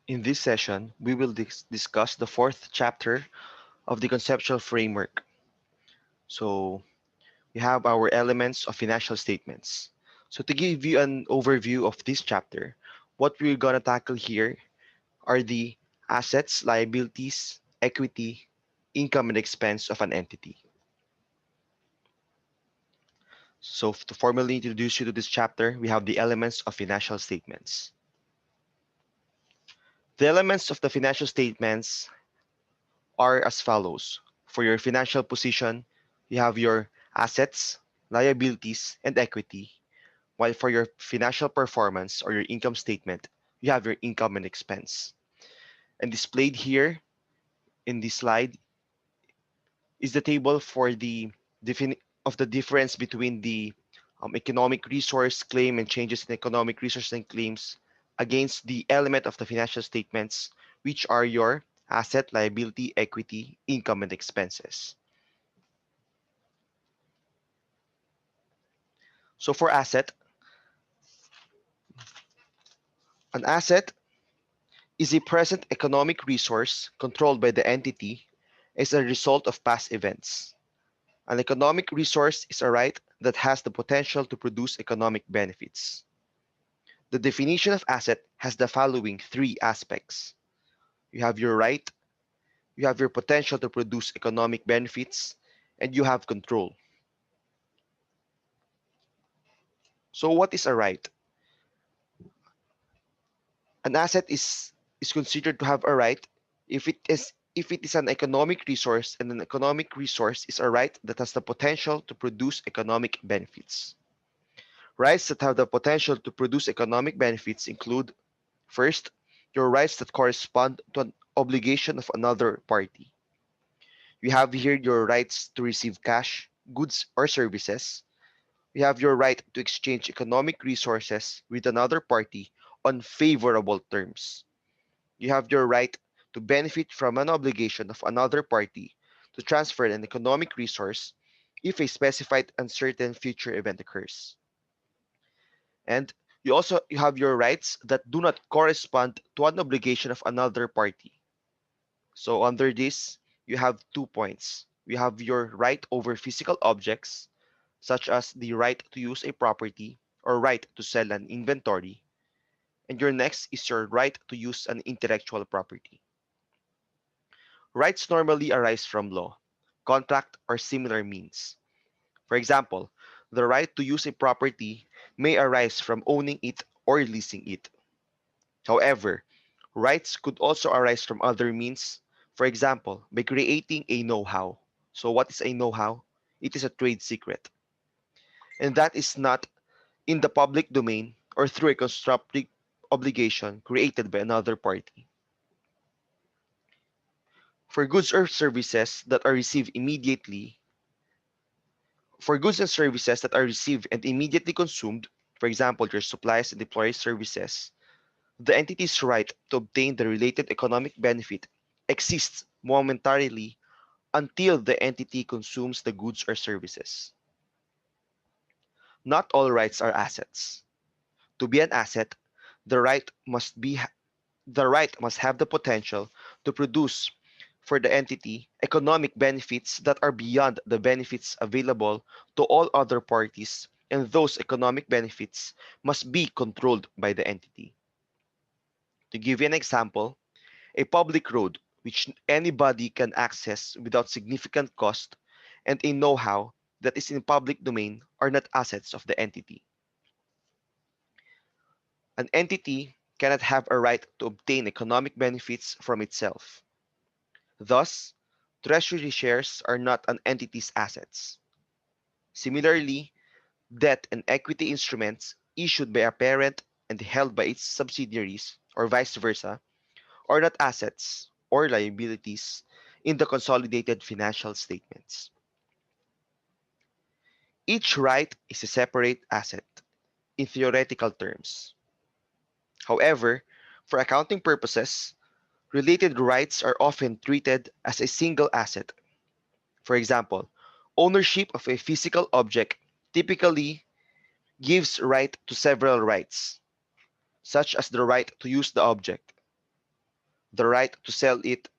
In this session, we will discuss the fourth chapter of the conceptual framework. So, we have our elements of financial statements. So, to give you an overview of this chapter, what we're going to tackle here are the assets, liabilities, equity, income, and expense of an entity. So, to formally introduce you to this chapter, we have the elements of financial statements. The elements of the financial statements are as follows. For your financial position, you have your assets, liabilities, and equity, while for your financial performance or your income statement, you have your income and expense. And displayed here in this slide is the table for the of the difference between the economic resource claim and changes in economic resource and claims against the element of the financial statements, which are your asset, liability, equity, income, and expenses. So for asset, an asset is a present economic resource controlled by the entity as a result of past events. An economic resource is a right that has the potential to produce economic benefits. The definition of asset has the following three aspects. You have your right, you have your potential to produce economic benefits, and you have control. So what is a right? An asset is considered to have a right if it is an economic resource, and an economic resource is a right that has the potential to produce economic benefits. Rights that have the potential to produce economic benefits include: first, your rights that correspond to an obligation of another party. You have here your rights to receive cash, goods, or services. You have your right to exchange economic resources with another party on favorable terms. You have your right to benefit from an obligation of another party to transfer an economic resource if a specified uncertain future event occurs. And you have your rights that do not correspond to an obligation of another party. So under this, you have 2 points. You have your right over physical objects, such as the right to use a property or right to sell an inventory. And your next is your right to use an intellectual property. Rights normally arise from law, contract, or similar means. For example, the right to use a property may arise from owning it or leasing it. However, rights could also arise from other means, for example, by creating a know-how. So what is a know-how? It is a trade secret. And that is not in the public domain or through a constructive obligation created by another party. For goods or services that are received immediately, for goods and services that are received and immediately consumed, for example, your supplies and employee services, the entity's right to obtain the related economic benefit exists momentarily until the entity consumes the goods or services. Not all rights are assets. To be an asset, the right must be the right must have the potential to produce for the entity economic benefits that are beyond the benefits available to all other parties, and those economic benefits must be controlled by the entity. To give you an example, a public road which anybody can access without significant cost, and a know-how that is in public domain are not assets of the entity. An entity cannot have a right to obtain economic benefits from itself. Thus, treasury shares are not an entity's assets. Similarly, debt and equity instruments issued by a parent and held by its subsidiaries, or vice versa, are not assets or liabilities in the consolidated financial statements. Each right is a separate asset in theoretical terms. However, for accounting purposes, related rights are often treated as a single asset. For example, ownership of a physical object typically gives right to several rights, such as the right to use the object. the right to sell it,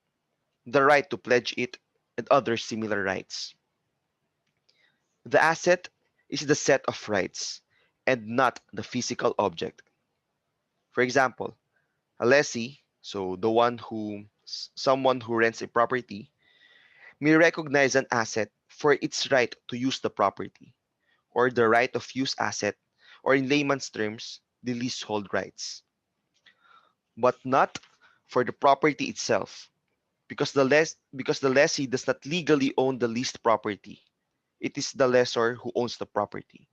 the right to pledge it, and other similar rights. The asset is the set of rights and not the physical object. For example, a lessee, so the one who someone who rents a property, may recognize an asset for its right to use the property, or the right of use asset, or in layman's terms, the leasehold rights, but not for the property itself, because the lessee does not legally own the leased property. It is the lessor who owns the property.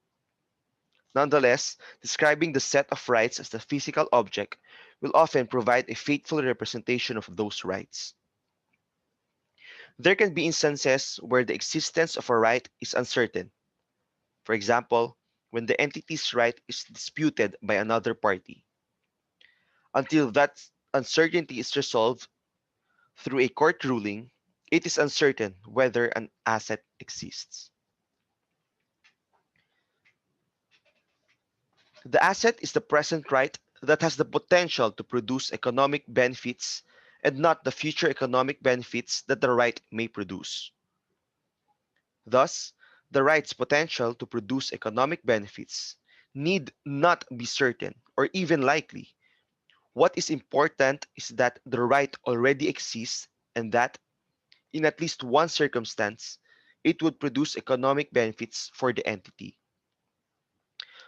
Nonetheless, describing the set of rights as the physical object will often provide a faithful representation of those rights. There can be instances where the existence of a right is uncertain. For example, when the entity's right is disputed by another party. Until that uncertainty is resolved through a court ruling, it is uncertain whether an asset exists. The asset is the present right that has the potential to produce economic benefits and not the future economic benefits that the right may produce. Thus, the right's potential to produce economic benefits need not be certain or even likely. What is important is that the right already exists and that, in at least one circumstance, it would produce economic benefits for the entity.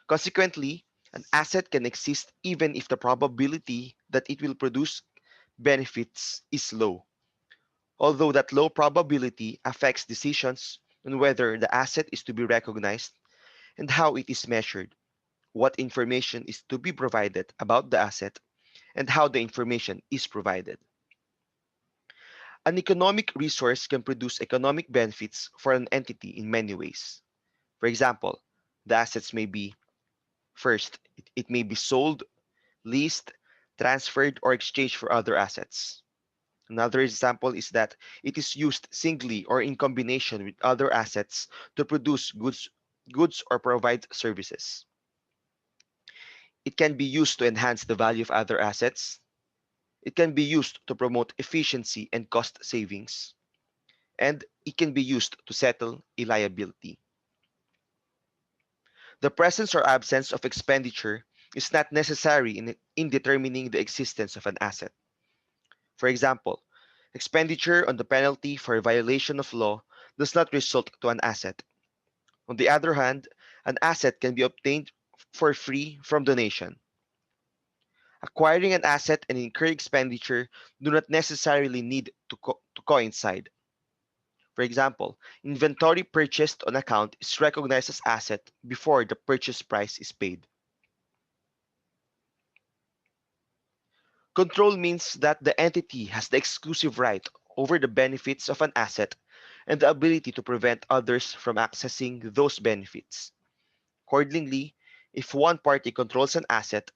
Consequently, an asset can exist even if the probability that it will produce benefits is low, although that low probability affects decisions on whether the asset is to be recognized and how it is measured, what information is to be provided about the asset, and how the information is provided. An economic resource can produce economic benefits for an entity in many ways. For example, the assets may be first, it may be sold, leased, transferred, or exchanged for other assets. Another example is that it is used singly or in combination with other assets to produce goods or provide services. It can be used to enhance the value of other assets. It can be used to promote efficiency and cost savings. And it can be used to settle a liability. The presence or absence of expenditure is not necessary in determining the existence of an asset. For example, expenditure on the penalty for a violation of law does not result to an asset. On the other hand, an asset can be obtained for free from donation. Acquiring an asset and incurring expenditure do not necessarily need to coincide. For example, inventory purchased on account is recognized as asset before the purchase price is paid. Control means that the entity has the exclusive right over the benefits of an asset and the ability to prevent others from accessing those benefits. Accordingly, if one party controls an asset,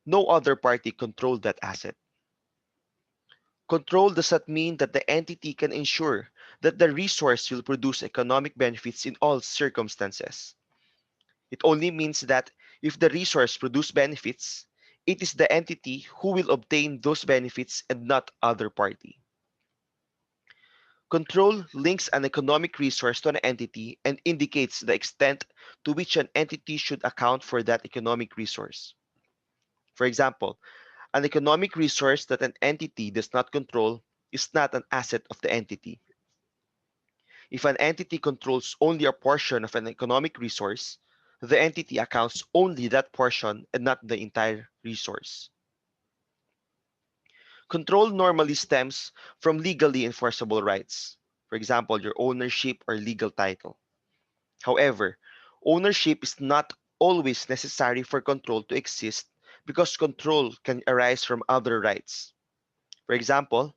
no other party controls that asset. Control does not mean that the entity can ensure that the resource will produce economic benefits in all circumstances. It only means that if the resource produces benefits, it is the entity who will obtain those benefits and not other party. Control links an economic resource to an entity and indicates the extent to which an entity should account for that economic resource. For example, an economic resource that an entity does not control is not an asset of the entity. If an entity controls only a portion of an economic resource, the entity accounts only that portion and not the entire resource. Control normally stems from legally enforceable rights, for example, your ownership or legal title. However, ownership is not always necessary for control to exist because control can arise from other rights. For example,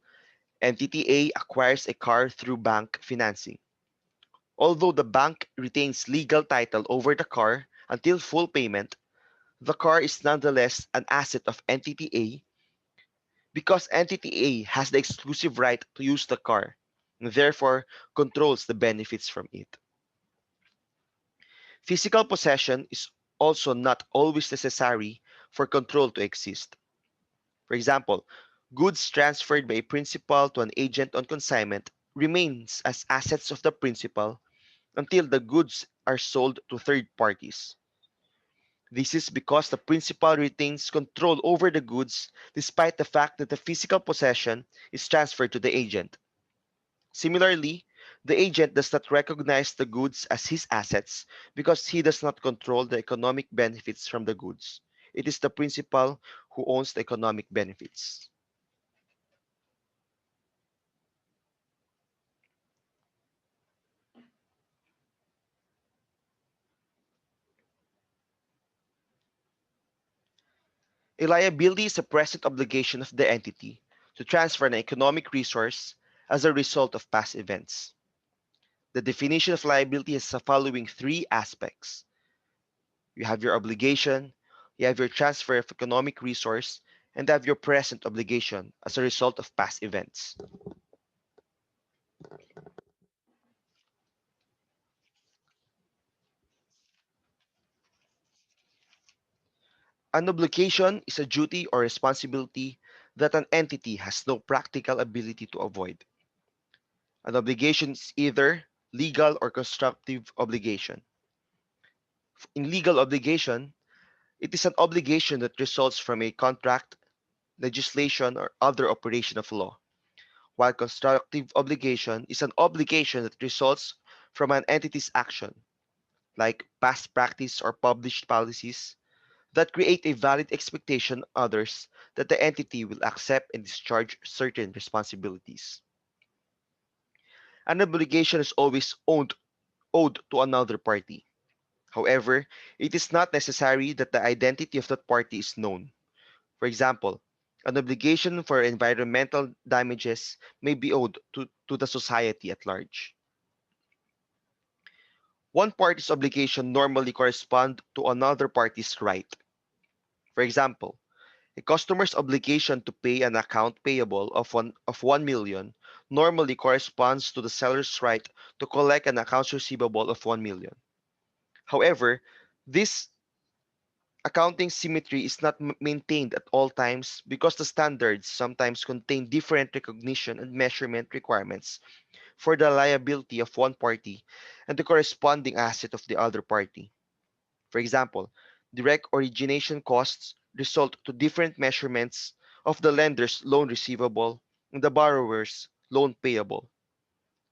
Entity A acquires a car through bank financing. Although the bank retains legal title over the car until full payment, the car is nonetheless an asset of Entity A because Entity A has the exclusive right to use the car and therefore controls the benefits from it. Physical possession is also not always necessary for control to exist. For example, Goods transferred by a principal to an agent on consignment remains as assets of the principal until the goods are sold to third parties. This is because the principal retains control over the goods despite the fact that the physical possession is transferred to the agent. Similarly, the agent does not recognize the goods as his assets because he does not control the economic benefits from the goods. It is the principal who owns the economic benefits. A liability is a present obligation of the entity to transfer an economic resource as a result of past events. The definition of liability has the following three aspects. You have your obligation, you have your transfer of economic resource, and have your present obligation as a result of past events. An obligation is a duty or responsibility that an entity has no practical ability to avoid. An obligation is either legal or constructive obligation. In legal obligation, it is an obligation that results from a contract, legislation, or other operation of law, while constructive obligation is an obligation that results from an entity's action, like past practice or published policies, that create a valid expectation on others that the entity will accept and discharge certain responsibilities. An obligation is always owed to another party. However, it is not necessary that the identity of that party is known. For example, an obligation for environmental damages may be owed to the society at large. One party's obligation normally corresponds to another party's right. For example, a customer's obligation to pay an account payable of 1 million normally corresponds to the seller's right to collect an accounts receivable of 1 million. However, this accounting symmetry is not maintained at all times because the standards sometimes contain different recognition and measurement requirements for the liability of one party and the corresponding asset of the other party. For example, direct origination costs result to different measurements of the lender's loan receivable and the borrower's loan payable.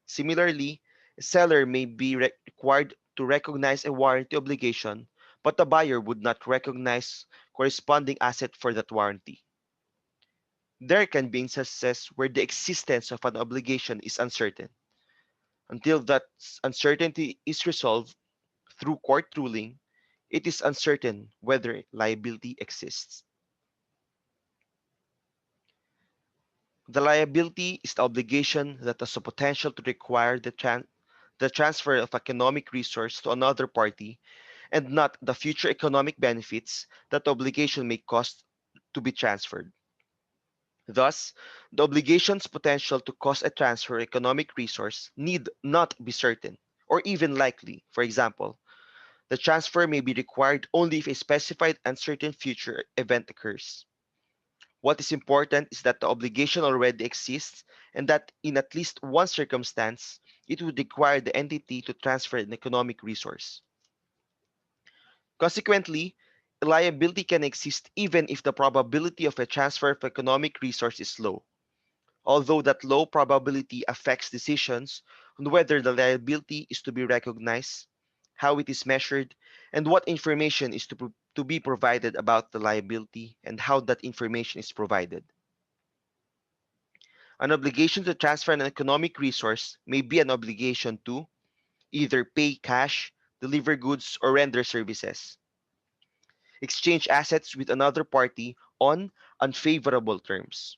Similarly, a seller may be required to recognize a warranty obligation, but the buyer would not recognize corresponding asset for that warranty. There can be instances where the existence of an obligation is uncertain. Until that uncertainty is resolved through court ruling, it is uncertain whether liability exists. The liability is the obligation that has the potential to require the transfer of economic resource to another party and not the future economic benefits that the obligation may cost to be transferred. Thus, the obligation's potential to cause a transfer of economic resource need not be certain or even likely. For example, the transfer may be required only if a specified uncertain future event occurs. What is important is that the obligation already exists and that in at least one circumstance, it would require the entity to transfer an economic resource. Consequently, a liability can exist even if the probability of a transfer of economic resource is low, although that low probability affects decisions on whether the liability is to be recognized, how it is measured, and what information is to be provided about the liability and how that information is provided. An obligation to transfer an economic resource may be an obligation to either pay cash, deliver goods, or render services, exchange assets with another party on unfavorable terms,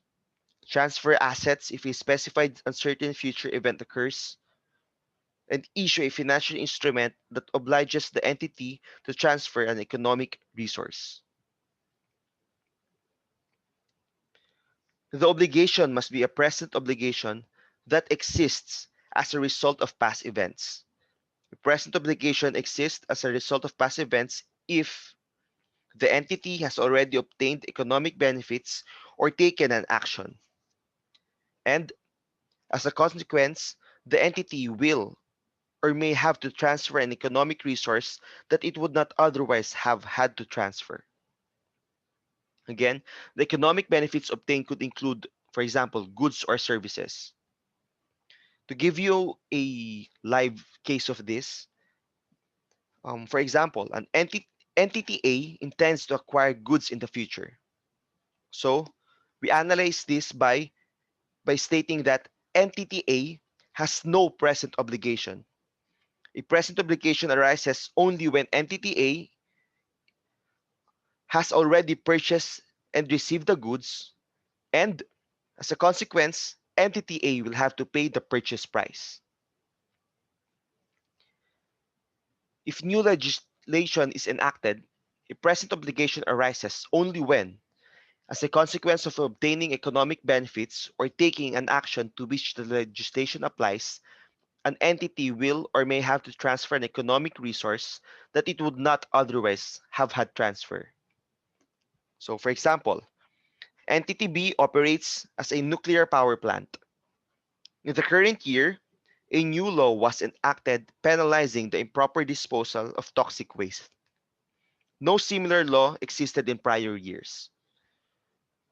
transfer assets if a specified uncertain future event occurs, and issue a financial instrument that obliges the entity to transfer an economic resource. The obligation must be a present obligation that exists as a result of past events. The present obligation exists as a result of past events if the entity has already obtained economic benefits or taken an action. And as a consequence, the entity will or may have to transfer an economic resource that it would not otherwise have had to transfer. Again, the economic benefits obtained could include, for example, goods or services. To give you a live case of this, for example, entity A intends to acquire goods in the future. So we analyze this by stating that entity A has no present obligation. A present obligation arises only when entity A has already purchased and received the goods, and as a consequence, entity A will have to pay the purchase price. If new legislation is enacted, a present obligation arises only when, as a consequence of obtaining economic benefits or taking an action to which the legislation applies, an entity will or may have to transfer an economic resource that it would not otherwise have had transfer. So, for example, entity B operates as a nuclear power plant. In the current year, a new law was enacted penalizing the improper disposal of toxic waste. No similar law existed in prior years.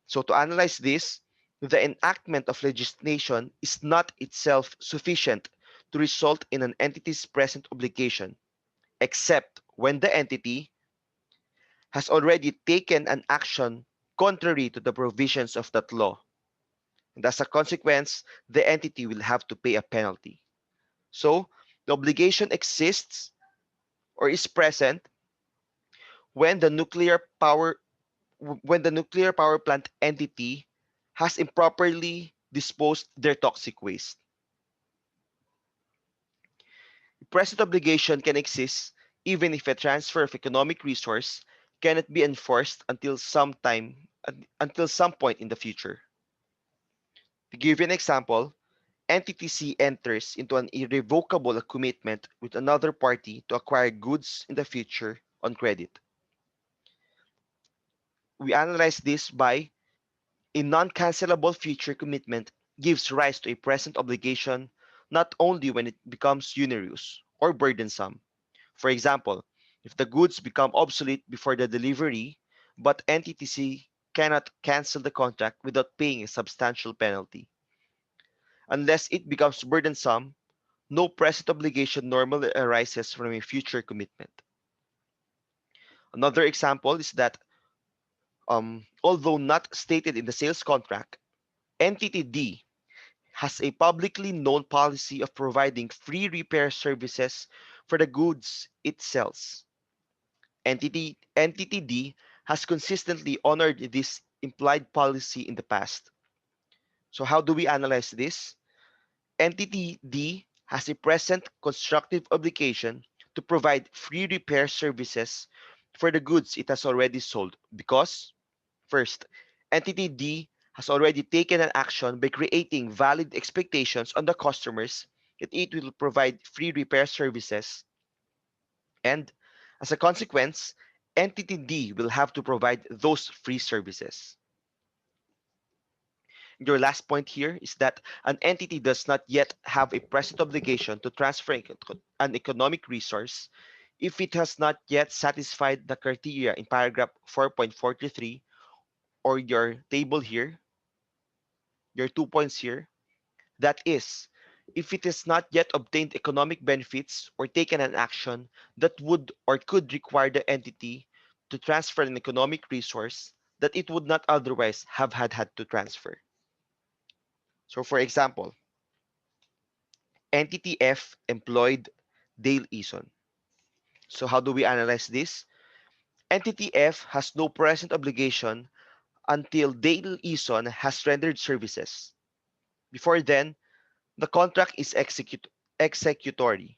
So, to analyze this, the enactment of legislation is not itself sufficient to result in an entity's present obligation, except when the entity has already taken an action contrary to the provisions of that law. And as a consequence, the entity will have to pay a penalty. So, the obligation exists or is present when the nuclear power plant entity has improperly disposed their toxic waste. Present obligation can exist even if a transfer of economic resource cannot be enforced until some point in the future. To give you an example, entity C enters into an irrevocable commitment with another party to acquire goods in the future on credit. We analyze this by a non-cancelable future commitment gives rise to a present obligation not only when it becomes onerous or burdensome. For example, if the goods become obsolete before the delivery, but entity C cannot cancel the contract without paying a substantial penalty. Unless it becomes burdensome, no present obligation normally arises from a future commitment. Another example is that, although not stated in the sales contract, entity D has a publicly known policy of providing free repair services for the goods it sells. Entity D has consistently honored this implied policy in the past. So, how do we analyze this? Entity D has a present constructive obligation to provide free repair services for the goods it has already sold because, first, Entity D has already taken an action by creating valid expectations on the customers that it will provide free repair services, and as a consequence, Entity D will have to provide those free services. Your last point here is that an entity does not yet have a present obligation to transfer an economic resource if it has not yet satisfied the criteria in paragraph 4.43 or your table here, your 2 points here. That is, if it has not yet obtained economic benefits or taken an action that would or could require the entity to transfer an economic resource that it would not otherwise have had to transfer. So, for example, entity F employed Dale Eason. So, how do we analyze this? Entity F has no present obligation until Dale Eason has rendered services. Before then, the contract is executory.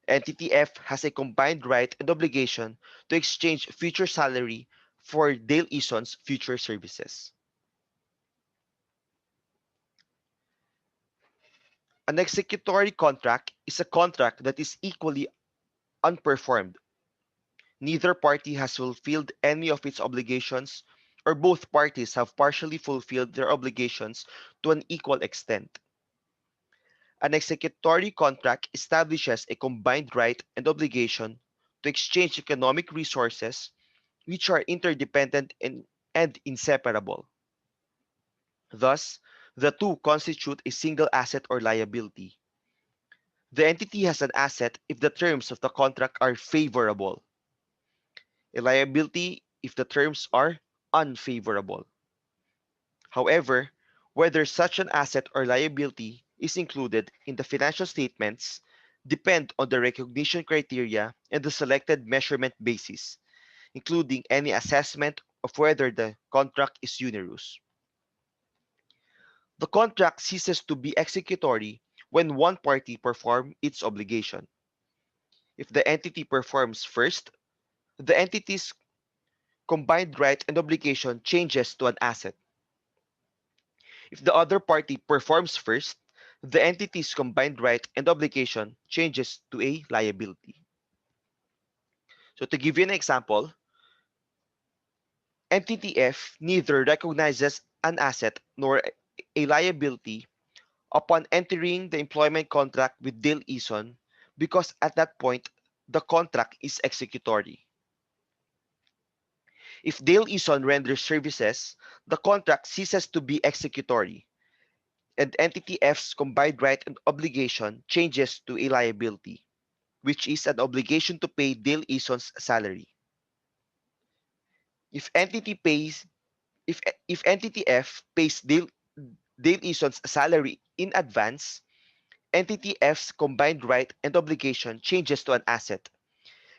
Entity F has a combined right and obligation to exchange future salary for Dale Eason's future services. An executory contract is a contract that is equally unperformed. Neither party has fulfilled any of its obligations, or both parties have partially fulfilled their obligations to an equal extent. An executory contract establishes a combined right and obligation to exchange economic resources which are interdependent and inseparable. Thus, the two constitute a single asset or liability. The entity has an asset if the terms of the contract are favorable, a liability if the terms are unfavorable. However, whether such an asset or liability is included in the financial statements depend on the recognition criteria and the selected measurement basis, including any assessment of whether the contract is onerous. The contract ceases to be executory when one party performs its obligation. If the entity performs first, the entity's combined right and obligation changes to an asset. If the other party performs first, the entity's combined right and obligation changes to a liability. So to give you an example, entity F neither recognizes an asset nor a liability upon entering the employment contract with Dale Eason because at that point, the contract is executory. If Dale Eason renders services, the contract ceases to be executory, and entity F's combined right and obligation changes to a liability, which is an obligation to pay Dale Eason's salary. If entity pays if entity F pays Dale Eason's salary in advance, entity F's combined right and obligation changes to an asset,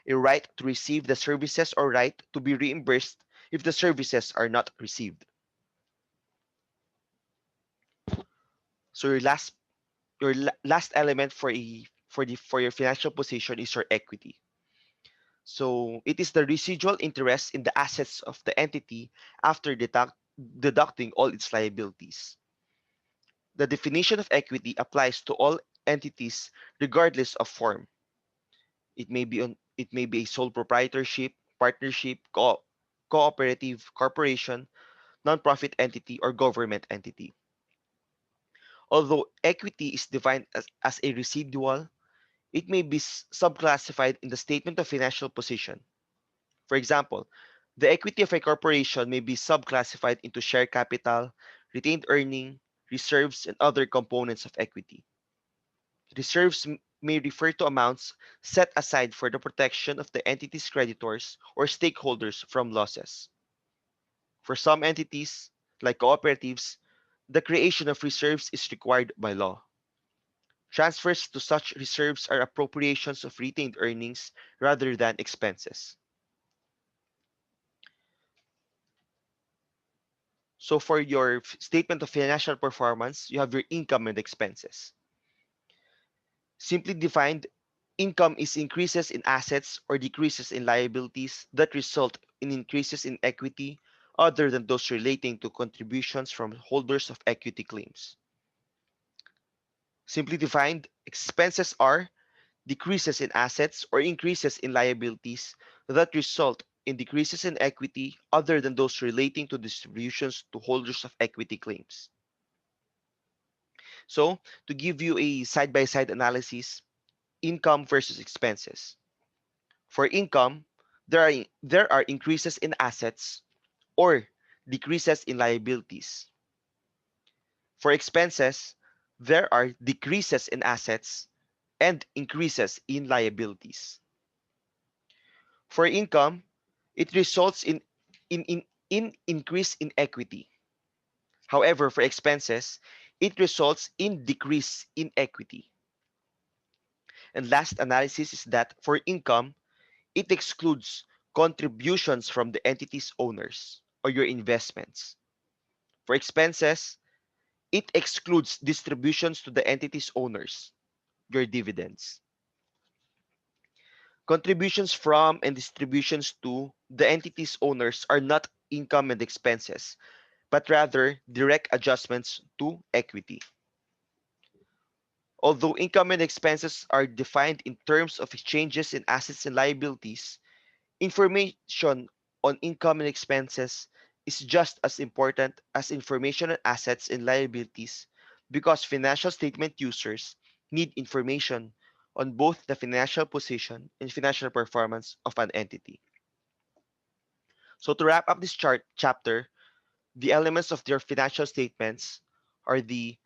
a right to receive the services or right to be reimbursed if the services are not received. So your last element for your financial position is your equity. So it is the residual interest in the assets of the entity after deducting all its liabilities. The definition of equity applies to all entities regardless of form. It may be a sole proprietorship, partnership, cooperative, corporation, nonprofit entity, or government entity. Although equity is defined as a residual, it may be subclassified in the statement of financial position. For example, the equity of a corporation may be subclassified into share capital, retained earning, reserves, and other components of equity. Reserves may refer to amounts set aside for the protection of the entity's creditors or stakeholders from losses. For some entities, like cooperatives, the creation of reserves is required by law. Transfers to such reserves are appropriations of retained earnings rather than expenses. So for your statement of financial performance, you have your income and expenses. Simply defined, income is increases in assets or decreases in liabilities that result in increases in equity other than those relating to contributions from holders of equity claims. Simply defined, expenses are decreases in assets or increases in liabilities that result in decreases in equity other than those relating to distributions to holders of equity claims. So, to give you a side by side analysis, income versus expenses. For income, there are increases in assets or decreases in liabilities. For expenses, there are decreases in assets and increases in liabilities. For income, it results in increase in equity. However, for expenses, it results in decrease in equity. And last analysis is that for income, it excludes contributions from the entity's owners or your investments. For expenses, it excludes distributions to the entity's owners, your dividends. Contributions from and distributions to the entity's owners are not income and expenses, but rather direct adjustments to equity. Although income and expenses are defined in terms of exchanges in assets and liabilities, Information on income and expenses is just as important as information on assets and liabilities because financial statement users need information on both the financial position and financial performance of an entity. So to wrap up this chapter, the elements of their financial statements are the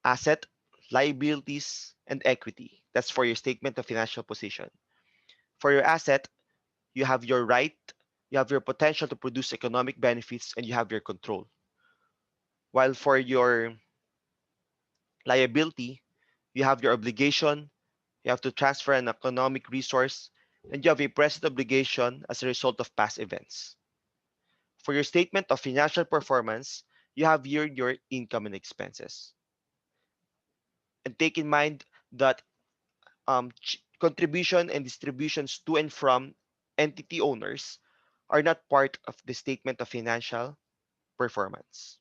asset, liabilities, and equity. That's for your statement of financial position. For your asset, you have your right, you have your potential to produce economic benefits, and you have your control. While for your liability, you have your obligation, you have to transfer an economic resource, and you have a present obligation as a result of past events. For your statement of financial performance, you have your income and expenses. And take in mind that contribution and distributions to and from entity owners are not part of the statement of financial performance.